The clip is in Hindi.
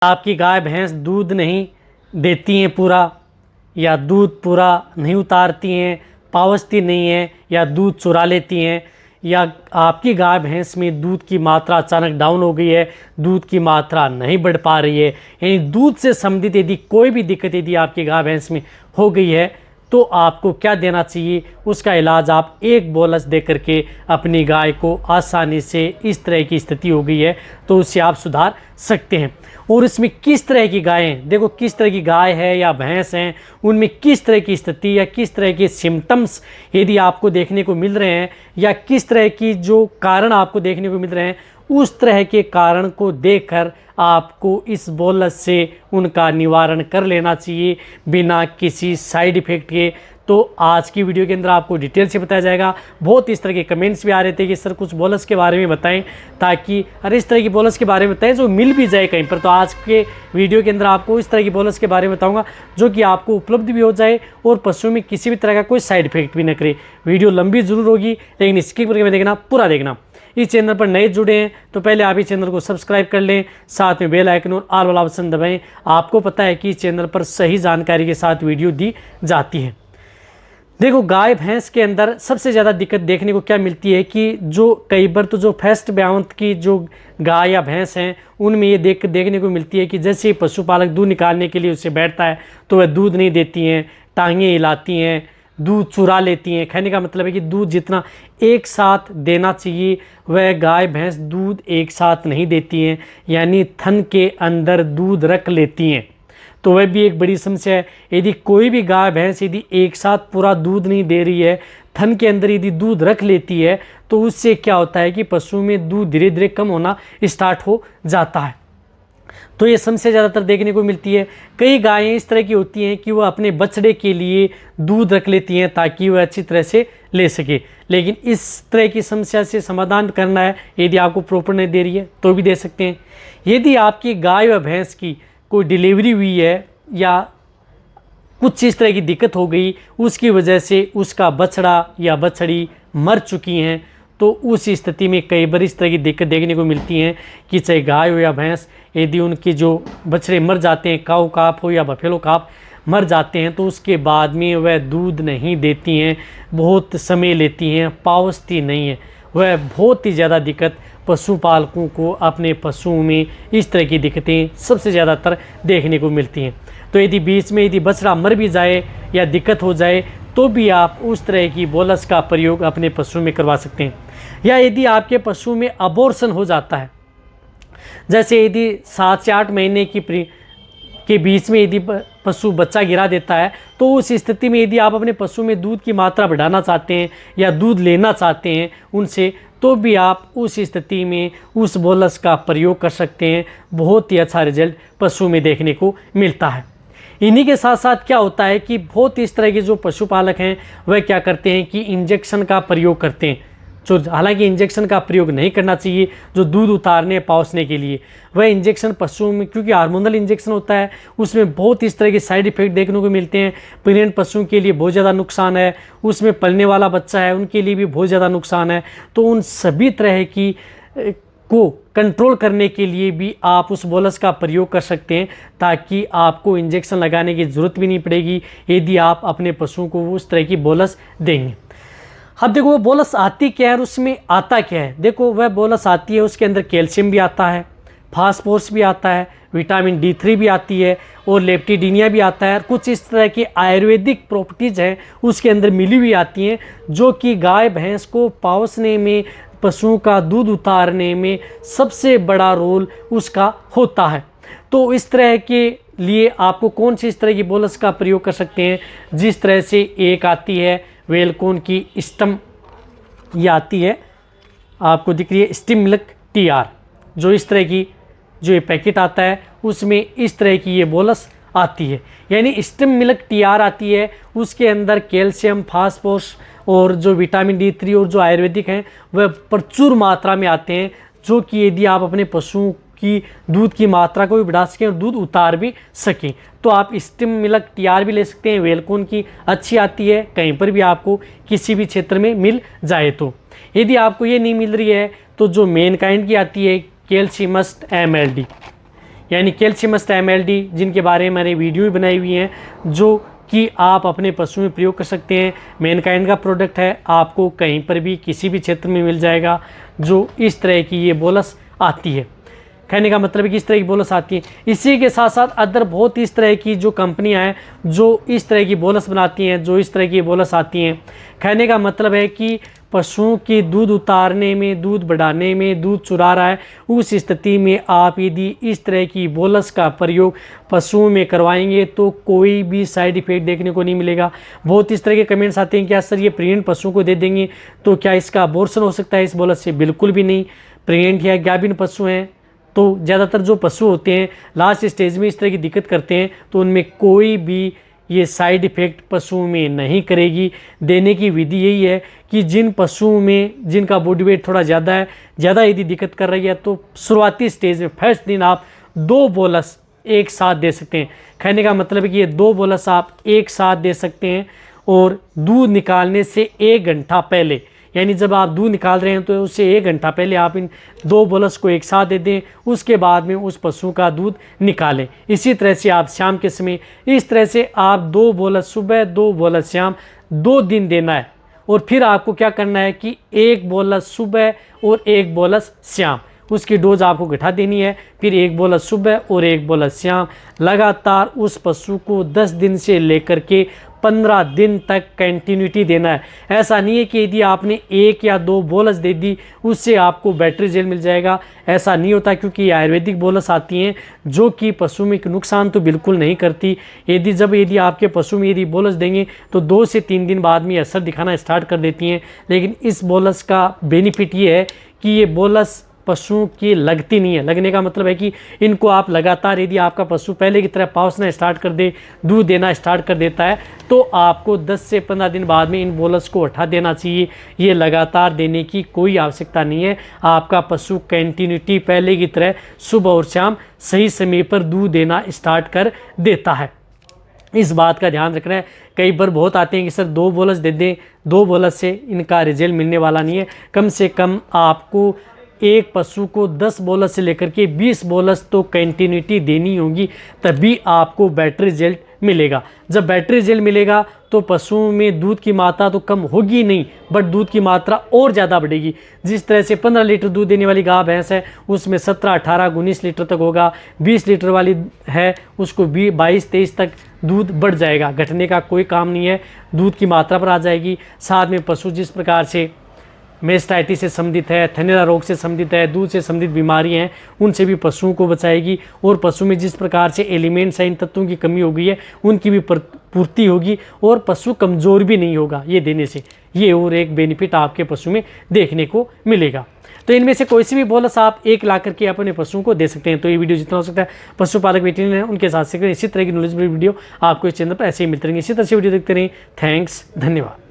आपकी गाय भैंस दूध नहीं देती हैं पूरा, या दूध पूरा नहीं उतारती हैं, पावती नहीं है, या दूध चुरा लेती हैं, या आपकी गाय भैंस में दूध की मात्रा अचानक डाउन हो गई है, दूध की मात्रा नहीं बढ़ पा रही है, यानी दूध से संबंधित यदि कोई भी दिक्कत यदि आपकी गाय भैंस में हो गई है तो आपको क्या देना चाहिए, उसका इलाज आप एक बोलस दे करके अपनी गाय को आसानी से, इस तरह की स्थिति हो गई है तो उससे आप सुधार सकते हैं। और इसमें किस तरह की गायें, देखो किस तरह की गाय है या भैंस हैं, उनमें किस तरह की स्थिति या किस तरह के सिम्टम्स यदि आपको देखने को मिल रहे हैं, या किस तरह की जो कारण आपको देखने को मिल रहे हैं, उस तरह के कारण को देखकर आपको इस बोलस से उनका निवारण कर लेना चाहिए बिना किसी साइड इफ़ेक्ट के। तो आज की वीडियो के अंदर आपको डिटेल से बताया जाएगा। बहुत इस तरह के कमेंट्स भी आ रहे थे कि सर कुछ बोलस के बारे में बताएं, ताकि अरे इस तरह की बोलस के बारे में बताएं जो मिल भी जाए कहीं पर। तो आज के वीडियो के अंदर आपको इस तरह की बोलस के बारे में बताऊंगा जो कि आपको उपलब्ध भी हो जाए और पशुओं में किसी भी तरह का कोई साइड इफेक्ट भी न करे। वीडियो लंबी जरूर होगी लेकिन स्किप करके देखना, पूरा देखना। इस चैनल पर नए जुड़े हैं तो पहले आप इस चैनल को सब्सक्राइब कर लें, साथ में बेल आइकन और ऑल वाला ऑप्शन दबाएं। आपको पता है कि इस चैनल पर सही जानकारी के साथ वीडियो दी जाती है। देखो गाय भैंस के अंदर सबसे ज़्यादा दिक्कत देखने को क्या मिलती है कि जो कई बार तो जो फर्स्ट ब्यावंत की जो गाय या भैंस हैं उनमें ये देखने को मिलती है कि जैसे ही पशुपालक दूध निकालने के लिए उससे बैठता है तो वह दूध नहीं देती हैं, टांगें हिलाती हैं, दूध चुरा लेती हैं। कहने का मतलब है कि दूध जितना एक साथ देना चाहिए वह गाय भैंस दूध एक साथ नहीं देती हैं, यानी थन के अंदर दूध रख लेती हैं। तो वह भी एक बड़ी समस्या है। यदि कोई भी गाय भैंस यदि एक साथ पूरा दूध नहीं दे रही है, थन के अंदर यदि दूध रख लेती है, तो उससे क्या होता है कि पशु में दूध धीरे धीरे कम होना स्टार्ट हो जाता है। तो ये समस्या ज़्यादातर देखने को मिलती है। कई गायें इस तरह की होती हैं कि वह अपने बछड़े के लिए दूध रख लेती हैं ताकि वह अच्छी तरह से ले सके, लेकिन इस तरह की समस्या से समाधान करना है, यदि आपको प्रॉपर नहीं दे रही है तो भी दे सकते हैं। यदि आपकी गाय व भैंस की कोई डिलीवरी हुई है या कुछ इस तरह की दिक्कत हो गई, उसकी वजह से उसका बछड़ा या बछड़ी मर चुकी हैं, तो उस स्थिति में कई बार इस तरह की दिक्कत देखने को मिलती हैं कि चाहे गाय हो या भैंस, यदि उनके जो बछड़े मर जाते हैं, काऊ काफ हो या बफेलो काफ मर जाते हैं, तो उसके बाद में वह दूध नहीं देती हैं, बहुत समय लेती हैं, पावती नहीं है। वह बहुत ही ज़्यादा दिक्कत पशुपालकों को अपने पशुओं में इस तरह की दिक्कतें सबसे ज़्यादातर देखने को मिलती हैं। तो यदि बीच में यदि बछड़ा मर भी जाए या दिक्कत हो जाए तो भी आप उस तरह की बोलस का प्रयोग अपने पशु में करवा सकते हैं। या यदि आपके पशु में अबॉर्शन हो जाता है, जैसे यदि 7 से 8 महीने के बीच में यदि पशु बच्चा गिरा देता है, तो उस स्थिति में यदि आप अपने पशु में दूध की मात्रा बढ़ाना चाहते हैं या दूध लेना चाहते हैं उनसे, तो भी आप उस स्थिति में उस बोलस का प्रयोग कर सकते हैं। बहुत ही अच्छा रिजल्ट पशु में देखने को मिलता है। इन्हीं के साथ साथ क्या होता है कि बहुत इस तरह के जो पशुपालक हैं वह क्या करते हैं कि इंजेक्शन का प्रयोग करते हैं, जो हालांकि इंजेक्शन का प्रयोग नहीं करना चाहिए जो दूध उतारने पाउसने के लिए। वह इंजेक्शन पशुओं में, क्योंकि हार्मोनल इंजेक्शन होता है, उसमें बहुत इस तरह के साइड इफेक्ट देखने को मिलते हैं। प्रेग्नेंट पशुओं के लिए बहुत ज़्यादा नुकसान है, उसमें पलने वाला बच्चा है उनके लिए भी बहुत ज़्यादा नुकसान है। तो उन सभी तरह की को कंट्रोल करने के लिए भी आप उस बोलस का प्रयोग कर सकते हैं, ताकि आपको इंजेक्शन लगाने की ज़रूरत भी नहीं पड़ेगी यदि आप अपने पशुओं को उस तरह की बोलस देंगे। अब देखो वो बोलस आती क्या है और उसमें आता क्या है। देखो वह बोलस आती है, उसके अंदर कैल्शियम भी आता है, फास्फोरस भी आता है, विटामिन D3 भी आती है और लेप्टिडीनिया भी आता है। कुछ इस तरह की आयुर्वेदिक प्रॉपर्टीज़ हैं उसके अंदर मिली हुई आती हैं, जो कि गाय भैंस को पाउसने में, पशुओं का दूध उतारने में सबसे बड़ा रोल उसका होता है। तो इस तरह के लिए आपको कौन सी इस तरह की बोलस का प्रयोग कर सकते हैं, जिस तरह से एक आती है वेलकोन की स्टम, ये आती है आपको दिख रही है स्टिम मिल्क TR, जो इस तरह की जो ये पैकेट आता है उसमें इस तरह की ये बोलस आती है, यानी स्टिम मिल्क TR आती है। उसके अंदर कैल्शियम, फास्फोरस और जो विटामिन D3 और जो आयुर्वेदिक हैं वह प्रचुर मात्रा में आते हैं, जो कि यदि आप अपने पशुओं की दूध की मात्रा को भी बढ़ा सकें और दूध उतार भी सकें, तो आप स्टिम मिल्क TR भी ले सकते हैं। वेलकोन की अच्छी आती है, कहीं पर भी आपको किसी भी क्षेत्र में मिल जाए। तो यदि आपको ये नहीं मिल रही है तो जो मेनकाइंड की आती है कैल्शियमस्ट MLD, यानी कैल्शियम MLD, जिनके बारे में मैंने वीडियो भी बनाई हुई हैं, जो कि आप अपने पशु में प्रयोग कर सकते हैं। मैनकाइंड का प्रोडक्ट है, आपको कहीं पर भी किसी भी क्षेत्र में मिल जाएगा जो इस तरह की ये बोलस आती है। कहने का मतलब है कि इस तरह की बोलस आती है। इसी के साथ साथ अदर बहुत इस तरह की जो कंपनियां हैं जो इस तरह की बोलस बनाती हैं, जो इस तरह की बोलस आती हैं। कहने का मतलब है कि पशुओं की दूध उतारने में, दूध बढ़ाने में, दूध चुरा रहा है, उस स्थिति में आप यदि इस तरह की बोलस का प्रयोग पशुओं में करवाएंगे तो कोई भी साइड इफेक्ट देखने को नहीं मिलेगा। बहुत इस तरह के कमेंट्स आते हैं, क्या सर ये प्रेग्नेंट पशुओं को दे देंगे तो क्या इसका अबॉर्शन हो सकता है इस बोलस से? बिल्कुल भी नहीं। प्रेग्नेंट या गाभिन पशु हैं तो ज़्यादातर जो पशु होते हैं लास्ट स्टेज में इस तरह की दिक्कत करते हैं, तो उनमें कोई भी ये साइड इफ़ेक्ट पशुओं में नहीं करेगी। देने की विधि यही है कि जिन पशुओं में जिनका बॉडी वेट थोड़ा ज़्यादा है, ज़्यादा यदि दिक्कत कर रही है, तो शुरुआती स्टेज में फर्स्ट दिन आप 2 बोलस एक साथ दे सकते हैं। कहने का मतलब है कि ये 2 बोलस आप एक साथ दे सकते हैं और दूध निकालने से 1 घंटा पहले, यानी जब आप दूध निकाल रहे हैं तो उससे 1 घंटा पहले आप इन 2 बोलस को एक साथ दे दें। उसके बाद में उस पशु का दूध निकालें। इसी तरह से आप शाम के समय इस तरह से आप 2 बोलस सुबह, 2 बोलस शाम, 2 दिन देना है। और फिर आपको क्या करना है कि 1 बोलस सुबह और 1 बोलस शाम, उसकी डोज आपको घटा देनी है। फिर 1 बोलस सुबह और 1 बोलस शाम लगातार उस पशु को 10 दिन से लेकर के 15 दिन तक कंटिन्यूटी देना है। ऐसा नहीं है कि यदि आपने 1 या 2 बोलस दे दी उससे आपको बैटरी जेल मिल जाएगा, ऐसा नहीं होता, क्योंकि ये आयुर्वेदिक बोलस आती हैं जो कि पशु में नुकसान तो बिल्कुल नहीं करती। यदि आपके पशु में यदि बोलस देंगे तो 2 से 3 दिन बाद में असर दिखाना स्टार्ट कर देती हैं। लेकिन इस बोलस का बेनिफिट ये है कि ये बोलस पशुओं की लगती नहीं है। लगने का मतलब है कि इनको आप लगातार, यदि आपका पशु पहले की तरह पाउसना स्टार्ट कर दे, दूध देना स्टार्ट कर देता है, तो आपको 10 से 15 दिन बाद में इन बोलस को हटा देना चाहिए। ये लगातार देने की कोई आवश्यकता नहीं है। आपका पशु कंटिन्यूटी पहले की तरह सुबह और शाम सही समय पर दूध देना स्टार्ट कर देता है। इस बात का ध्यान रखना है। कई बार बहुत आते हैं कि सर 2 बोलस दे दें, 2 बोलस से इनका रिजल्ट मिलने वाला नहीं है। कम से कम आपको एक पशु को 10 बोलस से लेकर के 20 बोलस तो कंटिन्यूटी देनी होगी, तभी आपको बेटर रिजल्ट मिलेगा। जब बेटर रिजल्ट मिलेगा तो पशुओं में दूध की मात्रा तो कम होगी नहीं, बट दूध की मात्रा और ज़्यादा बढ़ेगी। जिस तरह से 15 लीटर दूध देने वाली गाय भैंस है उसमें 17, 18, 19 लीटर तक होगा। 20 लीटर वाली है उसको 22, 23 तक दूध बढ़ जाएगा। घटने का कोई काम नहीं है, दूध की मात्रा पर आ जाएगी। साथ में पशु जिस प्रकार से मेस्टाइटिस से संबंधित है, थैलेरा रोग से संबंधित है, दूध से संबंधित बीमारी हैं, उनसे भी पशुओं को बचाएगी। और पशु में जिस प्रकार से एलिमेंट्स हैं, इन तत्वों की कमी हो गई है, उनकी भी पूर्ति होगी और पशु कमज़ोर भी नहीं होगा ये देने से। ये और एक बेनिफिट आपके पशु में देखने को मिलेगा। तो इनमें से कोई सी भी बोलस आप एक ला करके अपने पशुओं को दे सकते हैं। तो ये वीडियो जितना हो सकता है पशुपालक वेटरनरी उनके साथ से इसी तरह की नॉलेजेबल वीडियो आपको इस चैनल पर ऐसे ही मिलते रहेंगे। इसी तरह से वीडियो देखते रहें। थैंक्स, धन्यवाद।